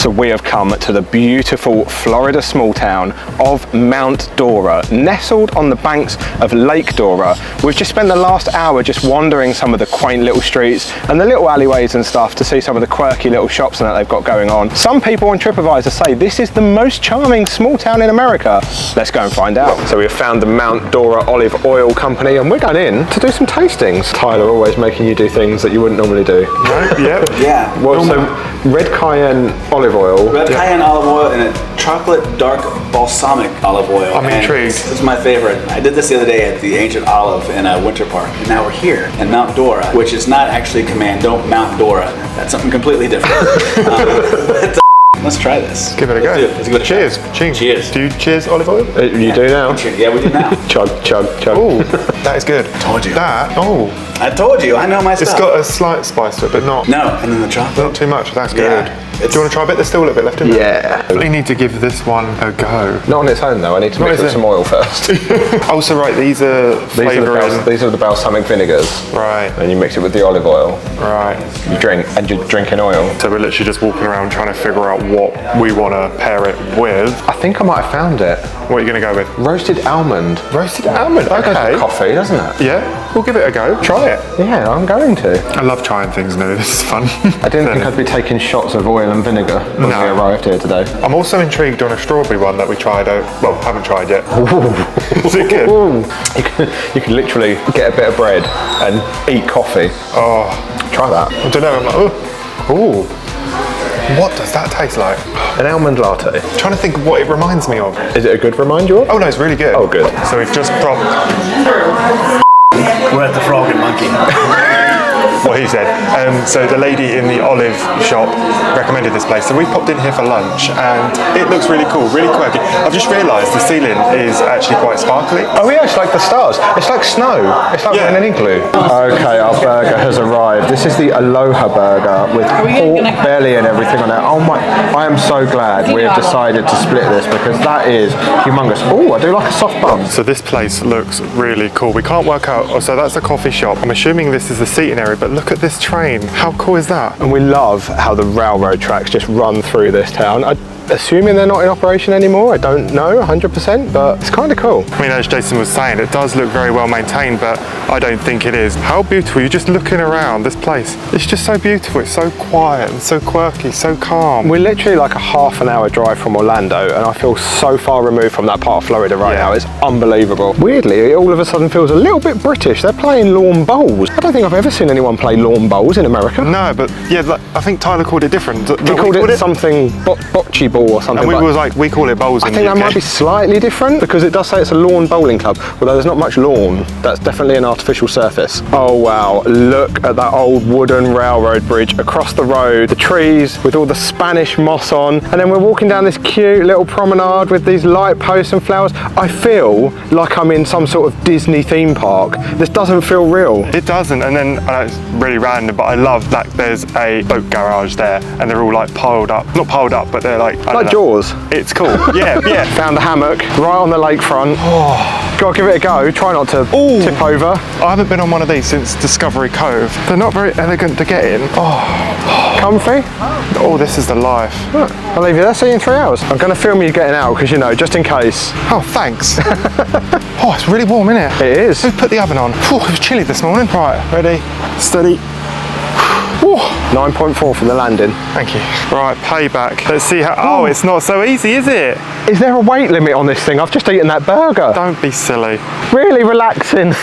So we have come to the beautiful Florida small town of Mt Dora, nestled on the banks of Lake Dora. We've just spent the last hour just wandering some of the quaint little streets and the little alleyways and stuff to see some of the quirky little shops that they've got going on. Some people on TripAdvisor say this is the most charming small town in America. Let's go and find out. So we have found the Mt Dora Olive Oil Company and we're going in to do some tastings. Tyler always making you do things that you wouldn't normally do. Right, yep. Yeah. Well, so red cayenne olive oil. Red cayenne olive oil and a chocolate dark balsamic olive oil. I'm intrigued. This is my favorite. I did this the other day at the Ancient Olive in a winter park. And now we're here in Mt Dora, which is not actually Don't Mt Dora. That's something completely different. Let's try this. Give it a go. Let's give it a cheers. Cheers. Cheers. Do you cheers olive oil? You do now? Yeah, we do now. Chug, chug, chug. Oh, that is good. Told you. That, oh. I told you, I know my stuff. It's got a slight spice to it, but not. No, and then the chocolate. Not too much. That's good. Yeah, Do you want to try a bit? There's still a little bit left in there. Yeah. We need to give this one a go. Not on its own though, I need to mix it with some oil first. Also, right, these are flavouring. These are the balsamic vinegars. Right. And you mix it with the olive oil. Right. You drink, and you're drinking oil. So we're literally just walking around trying to figure out what we want to pair it with. I think I might have found it. What are you going to go with? Roasted almond. Roasted almond, That goes okay. with coffee, doesn't it? Yeah, we'll give it a go. Try it. Yeah, I'm going to. I love trying things new, this is fun. I didn't think I'd be taking shots of oil and vinegar when we arrived here today. I'm also intrigued on a strawberry one that we tried out. Well, haven't tried yet. Is it good? You can literally get a bit of bread and eat coffee. Oh, Try that. I don't know. I'm like, oh. Ooh. What does that taste like? An almond latte. I'm trying to think what it reminds me of. Is it a good remind you of? Oh no, it's really good. Oh, good. So we've just propped We're at the Frog and Monkey. what he said. So the lady in the olive shop recommended this place. So we popped in here for lunch and it looks really cool, really quirky. I've just realised the ceiling is actually quite sparkly. Oh yeah, it's like the stars. It's like snow. It's like we're in an igloo. Okay, our burger has arrived. This is the Aloha burger with pork belly and everything on it. Oh my, I am so glad we have decided to split this because that is humongous. Oh, I do like a soft bun. So this place looks really cool. We can't work out, oh, so that's a coffee shop. I'm assuming this is the seating area, but look at this train. How cool is that? And we love how the railroad tracks just run through this town. Assuming they're not in operation anymore, I don't know 100%, but it's kind of cool. I mean, as Jason was saying, it does look very well maintained, but I don't think it is. How beautiful, you're just looking around this place. It's just so beautiful, it's so quiet and so quirky, so calm. We're literally like a half an hour drive from Orlando, and I feel so far removed from that part of Florida right now. It's unbelievable. Weirdly, it all of a sudden feels a little bit British. They're playing lawn bowls. I don't think I've ever seen anyone play lawn bowls in America. No, but yeah, I think Tyler called it different. He called it something bocce ball or something. And we was like, we call it bowls in the UK. I think that might be slightly different because it does say it's a lawn bowling club, although there's not much lawn. That's definitely an artificial surface. Oh wow, look at that old wooden railroad bridge across the road, the trees with all the Spanish moss on, and then we're walking down this cute little promenade with these light posts and flowers. I feel like I'm in some sort of Disney theme park. This doesn't feel real. It doesn't, and then I know it's really random, but I love that there's a boat garage there and they're all like piled up. Not piled up, but they're like Jaws. It's cool. Yeah, yeah. Found the hammock right on the lakefront. Oh. Gotta give it a go. Try not to tip over. I haven't been on one of these since Discovery Cove. They're not very elegant to get in. Oh. Comfy? Oh, this is the life. Look, I'll leave you there. See you in 3 hours. I'm gonna film you getting out because, you know, just in case. Oh, thanks. Oh, it's really warm, isn't it? It is. Who put the oven on? Whew, it was chilly this morning. Right, ready, steady. 9.4 for the landing. Thank you. Right, payback. Let's see how. Oh, it's not so easy, is it? Is there a weight limit on this thing? I've just eaten that burger. Don't be silly. Really relaxing.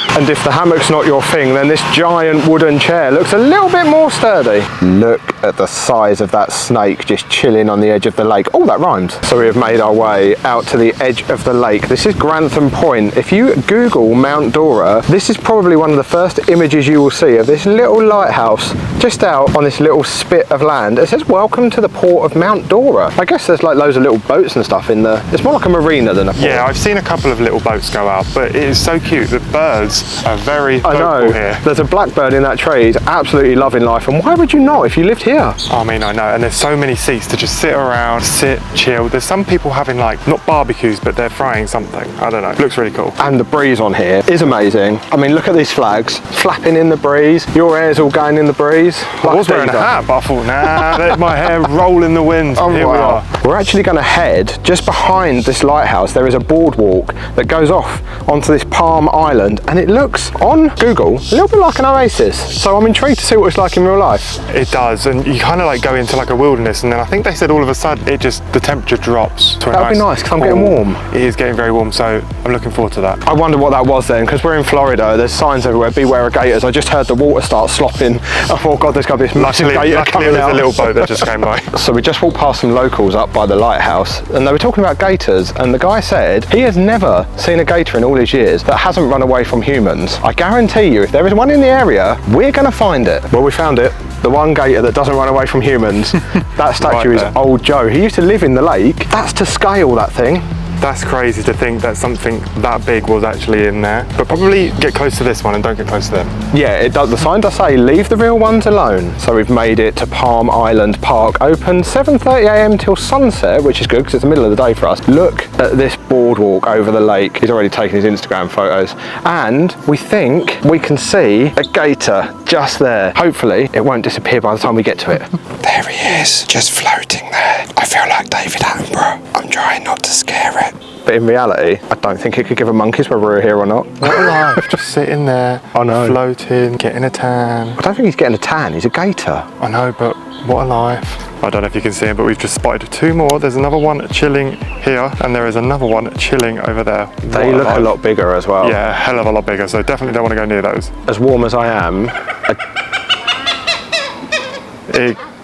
And if the hammock's not your thing, then this giant wooden chair looks a little bit more sturdy. Look at the size of that snake just chilling on the edge of the lake. Oh, that rhymed. So we have made our way out to the edge of the lake. This is Grantham Point. If you Google Mt Dora, this is probably one of the first images you will see of this little lighthouse just out on this little spit of land. It says, welcome to the port of Mt Dora. I guess there's like loads of little boats and stuff in there. It's more like a marina than a port. Yeah, I've seen a couple of little boats go out, but it is so cute. The birds are very I know. vocal here. There's a blackbird in that tree. He's absolutely loving life. And why would you not if you lived here? I mean, I know. And there's so many seats to just sit around, sit, chill. There's some people having like, not barbecues, but they're frying something. I don't know. It looks really cool. And the breeze on here is amazing. I mean, look at these flags flapping in the breeze. Your hair's all going in the breeze. I was wearing a hat, but I thought, nah, let my hair roll in the wind. Oh, Here we wow. are. We're actually going to head just behind this lighthouse. There is a boardwalk that goes off onto this palm island, and it looks on Google a little bit like an oasis. So I'm intrigued to see what it's like in real life. It does, and you kind of like go into like a wilderness, and then I think they said all of a sudden the temperature drops to a That would be nice because I'm getting warm. It is getting very warm, so I'm looking forward to that. I wonder what that was then, because we're in Florida. There's signs everywhere, beware of gators. I just heard the water start slopping. I thought, God, there's going to be this massive gator Luckily coming there's out. a little boat that just came by. So we just walked past some locals up by the lighthouse, and they were talking about gators, and the guy said he has never seen a gator in all his years that hasn't run away from humans. I guarantee you, if there is one in the area, we're going to find it. Well, we found it. The one gator that doesn't run away from humans. That statue Right is there. old Joe. He used to live in the lake. That's to scale, that thing. That's crazy to think that something that big was actually in there. But probably get close to this one and don't get close to them. Yeah, it does. The sign does say leave the real ones alone. So we've made it to Palm Island Park, open 7:30 a.m. till sunset, which is good because it's the middle of the day for us. Look at this boardwalk over the lake. He's already taken his Instagram photos, and we think we can see a gator just there. Hopefully it won't disappear by the time we get to it. There he is, just floating there. I feel like David Attenborough. I'm trying not to scare it. But in reality, I don't think it could give a monkeys whether we're here or not. What a life, just sitting there, I know. floating, getting a tan. I don't think he's getting a tan, he's a gator. I know, but what a life. I don't know if you can see him, but we've just spotted two more. There's another one chilling here, and there is another one chilling over there. They look a lot bigger as well. Yeah, a hell of a lot bigger, so definitely don't want to go near those. As warm as I am,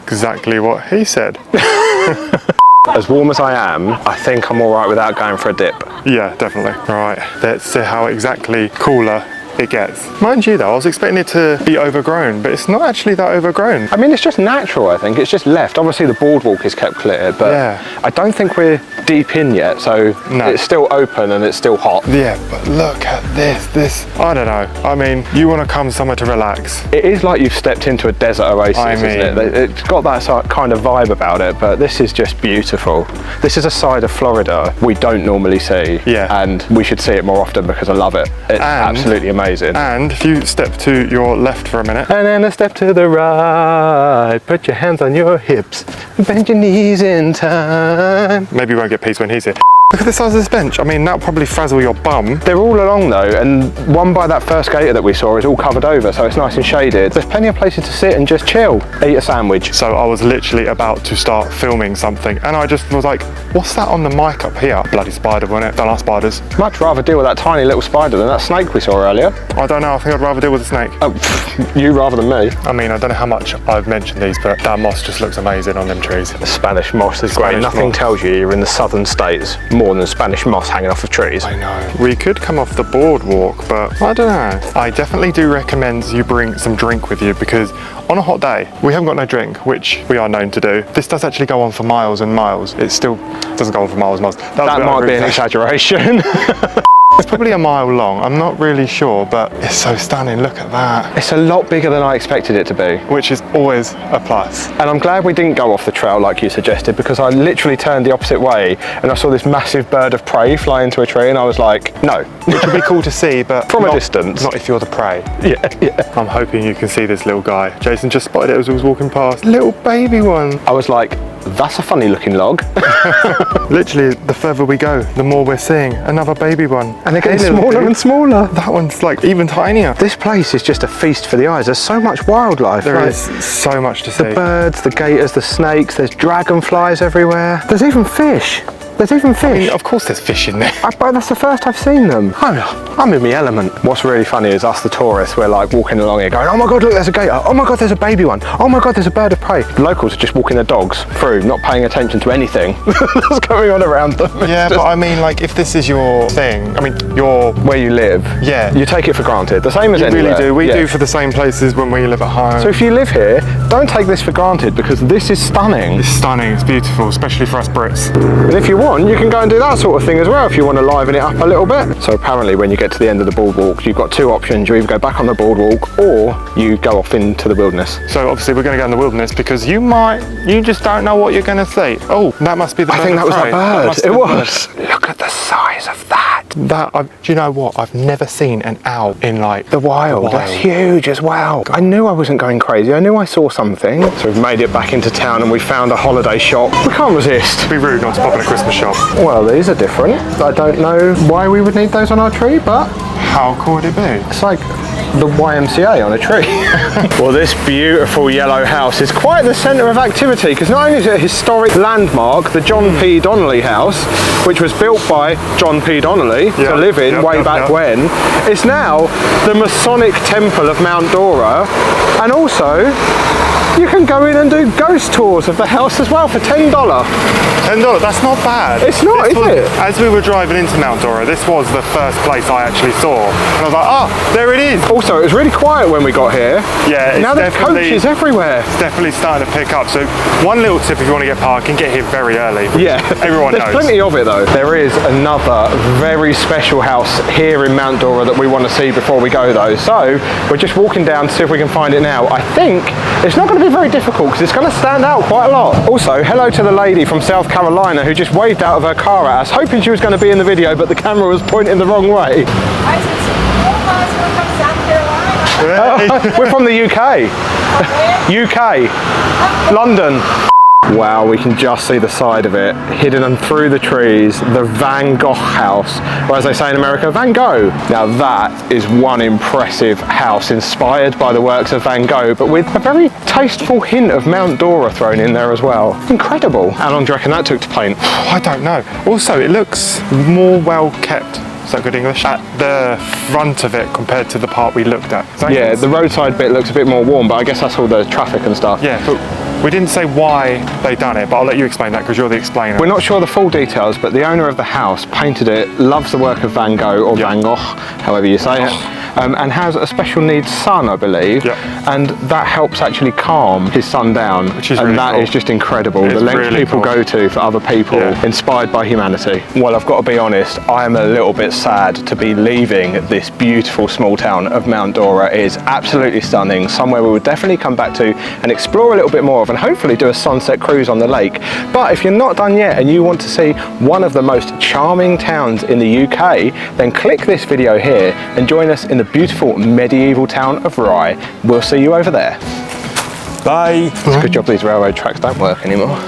Exactly what he said. as warm as I am, I think I'm all right without going for a dip. Yeah, definitely. Right, let's see how exactly cooler it gets. Mind you though, I was expecting it to be overgrown, but it's not actually that overgrown. I mean, it's just natural, I think. It's just left. Obviously, the boardwalk is kept clear, but Yeah. I don't think we're deep in yet, so No. it's still open and it's still hot. Yeah, but look at this. I don't know. I mean, you want to come somewhere to relax. It is like you've stepped into a desert oasis, I isn't it? mean- It's got that kind of vibe about it, but this is just beautiful. This is a side of Florida we don't normally see, Yeah. and we should see it more often because I love it. It's And- absolutely amazing. And if you step to your left for a minute, And then a step to the right, put your hands on your hips, bend your knees in time. maybe you won't get peace when he's here. Look at the size of this bench. I mean, that'll probably frazzle your bum. They're all along though, and one by that first gator that we saw is all covered over, so it's nice and shaded. There's plenty of places to sit and just chill, eat a sandwich. So I was literally about to start filming something, and I just was like, what's that on the mic up here? Bloody spider, wasn't it? Don't like spiders. Much rather deal with that tiny little spider than that snake we saw earlier. I don't know, I think I'd rather deal with a snake. Oh, you rather than me. I mean, I don't know how much I've mentioned these, but that moss just looks amazing on them trees. The Spanish moss is great. Spanish Nothing moss. tells you you're in the southern states more than Spanish moss hanging off of trees. I know. We could come off the boardwalk, but I don't know. I definitely do recommend you bring some drink with you, because on a hot day, we haven't got no drink, which we are known to do. This does actually go on for miles and miles. It still doesn't go on for miles and miles. That might be an exaggeration. It's probably a mile long. I'm not really sure, but it's so stunning. Look at that. It's a lot bigger than I expected it to be. Which is always a plus. And I'm glad we didn't go off the trail like you suggested, because I literally turned the opposite way and I saw this massive bird of prey fly into a tree and I was like, no. Which would be cool to see, but From a not- distance. Not if you're the prey. Yeah. I'm hoping you can see this little guy. Jason just spotted it as he was walking past. Little baby one. I was like, that's a funny looking log. Literally, the further we go, the more we're seeing another baby one. And they're getting Hey, little smaller dude. and smaller. That one's like even tinier. This place is just a feast for the eyes. There's so much wildlife. There like, is so much to see. the birds, the gators, the snakes, there's dragonflies everywhere. There's even fish. There's even fish. Of course there's fish in there. But that's the first I've seen them. I'm in my element. What's really funny is us, the tourists, we're like walking along here going, oh my God, look, there's a gator. Oh my God, there's a baby one. Oh my God, there's a bird of prey. The locals are just walking their dogs through, not paying attention to anything that's going on around them. Yeah, but I mean, like, if this is your thing, I mean, your... Where you live, Yeah. you take it for granted. The same as You anywhere. really do. We Yeah. do for the same places when we live at home. So if you live here, don't take this for granted because this is stunning. It's stunning, it's beautiful, especially for us Brits. But if you want, want, you can go and do that sort of thing as well if you want to liven it up a little bit. So apparently when you get to the end of the boardwalk, you've got two options. You either go back on the boardwalk or you go off into the wilderness. So obviously we're going to go in the wilderness because you just don't know what you're going to see. Oh, that must be the bird. I think that was a bird. It was. Look at the size of that. Do you know what? I've never seen an owl in like the wild. That's huge as well. I knew I wasn't going crazy. I knew I saw something. So we've made it back into town and we found a holiday shop. We can't resist. It'd be rude not to pop in a Christmas shop. Well, these are different. I don't know why we would need those on our tree, but how cool would it be? It's like the YMCA on a tree. Well, this beautiful yellow house is quite the centre of activity because not only is it a historic landmark, the John P. Donnelly house, which was built by John P. Donnelly to live in way back when, it's now the Masonic Temple of Mt Dora, and also you can go in and do ghost tours of the house as well for $10. $10? That's not bad. It's not, is it? As we were driving into Mt Dora, this was the first place I actually saw. And I was like, oh, there it is. Also, it was really quiet when we got here. Yeah, now there's coaches everywhere. It's definitely starting to pick up. So one little tip if you want to get parking, get here very early. Yeah, everyone knows. There's plenty of it though. There is another very special house here in Mt Dora that we want to see before we go though. So we're just walking down to see if we can find it now. I think it's not going to be very difficult because it's going to stand out quite a lot. Also, hello to the lady from South Carolina who just waved out of her car at us, hoping she was going to be in the video, but the camera was pointing the wrong way. We're from the UK. UK. London. Wow, we can just see the side of it, hidden through the trees, the Van Gogh house, or as they say in America, Van Gogh. Now that is one impressive house inspired by the works of Van Gogh, but with a very tasteful hint of Mt Dora thrown in there as well. Incredible. How long do you reckon that took to paint? I don't know. Also, it looks more well kept. Is that good English? At the front of it compared to the part we looked at. Yeah, the roadside bit looks a bit more warm, but I guess that's all the traffic and stuff. Yeah, but we didn't say why they done it, but I'll let you explain that because you're the explainer. We're not sure the full details, but the owner of the house painted it, loves the work of Van Gogh, or Van Gogh, however you say it, and has a special needs son, I believe, and that helps actually calm his son down, which is and really that cool. is just incredible. The lengths really people go to for other people, inspired by humanity. Well, I've got to be honest, I am a little bit sad to be leaving this beautiful small town of Mt Dora. It is absolutely stunning, somewhere we would definitely come back to and explore a little bit more of, and hopefully do a sunset cruise on the lake. But if you're not done yet and you want to see one of the most charming towns in the UK, then click this video here and join us in the beautiful medieval town of Rye. We'll see you over there. Bye. It's a good job these railroad tracks don't work anymore.